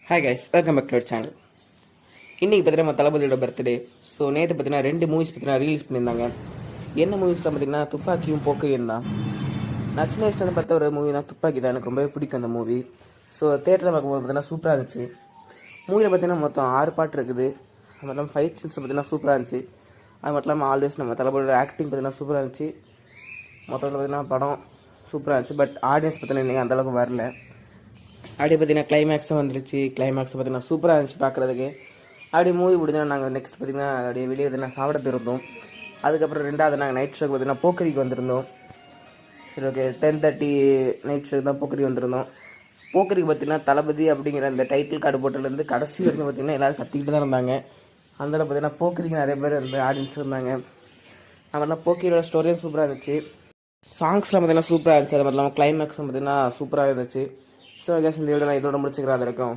Hi guys, welcome back to our channel. இன்றைக்கி பார்த்தீங்கன்னா நம்ம தளபதியோட பர்த்டே. ஸோ நேற்று பார்த்தீங்கன்னா 2 மூவிஸ் பார்த்தீங்கன்னா ரிலீஸ் பண்ணியிருந்தாங்க. என்ன மூவிஸில் பார்த்தீங்கன்னா துப்பாக்கியும் போக்கையும் தான். நான் சின்ன வயசுல பார்த்த ஒரு மூவி தான் துப்பாக்கி தான். எனக்கு ரொம்பவே பிடிக்கும் அந்த மூவி. ஸோ தேட்டரில் பார்க்கும்போது பார்த்தீங்கன்னா சூப்பராக இருந்துச்சு. மூவியில் பார்த்தீங்கன்னா மொத்தம் 6 பாட்டு இருக்குது. அது மட்டும் இல்லாமல் ஃபைட் சீன்ஸ் பார்த்தீங்கன்னா சூப்பராக இருந்துச்சு. அது மட்டும் இல்லாமல் ஆல்வேஸ் நம்ம தளபதியோட ஆக்டிங் பார்த்தீங்கன்னா சூப்பராக இருந்துச்சு. மொத்தத்தில் பார்த்தீங்கன்னா படம் சூப்பராக இருந்துச்சு. பட் ஆடியன்ஸ் பார்த்தீங்கன்னா இன்றைக்கி அந்தளவுக்கு வரல. அப்படியே பார்த்தீங்கன்னா கிளைமேக்ஸும் வந்துருச்சு. கிளைமேக்ஸ் பார்த்தீங்கன்னா சூப்பராக இருந்துச்சு பார்க்குறதுக்கு. அப்படியே மூவி முடிஞ்சா நாங்கள் நெக்ஸ்ட் பார்த்தீங்கன்னா அப்படியே வெளியே பார்த்தீங்கன்னா சாப்பிட போயிருந்தோம். அதுக்கப்புறம் ரெண்டாவது நாங்கள் நைட் ஷோக்கு பார்த்தீங்கன்னா போக்கரிக்கு வந்திருந்தோம். சரி, ஓகே, 10:30 நைட் ஷோக்கு தான் போக்கரி வந்திருந்தோம். போக்கரிக்கு பார்த்தீங்கன்னா தளபதி அப்படிங்கிற அந்த டைட்டில் கார்டு போட்டிலேருந்து கடைசி வரைக்கும் பார்த்தீங்கன்னா எல்லோரும் கத்திக்கிட்டு தான் இருந்தாங்க. அந்தளவு பார்த்தீங்கன்னா போக்கரிக்கு நிறைய பேர் வந்து ஆடியன்ஸ் இருந்தாங்க. அதெல்லாம் போக்கரியோட ஸ்டோரியும் சூப்பராக இருந்துச்சு. சாங்ஸ்லாம் பார்த்தீங்கன்னா சூப்பராக இருந்துச்சு. அது மட்டும் இல்லாமல் கிளைமேக்ஸும் பார்த்தீங்கன்னா சூப்பராக இருந்துச்சு. ஸோ கேஸ், இந்த வீடியோ நான் இதோட முடிச்சுக்கிறேன். அது இருக்கும்.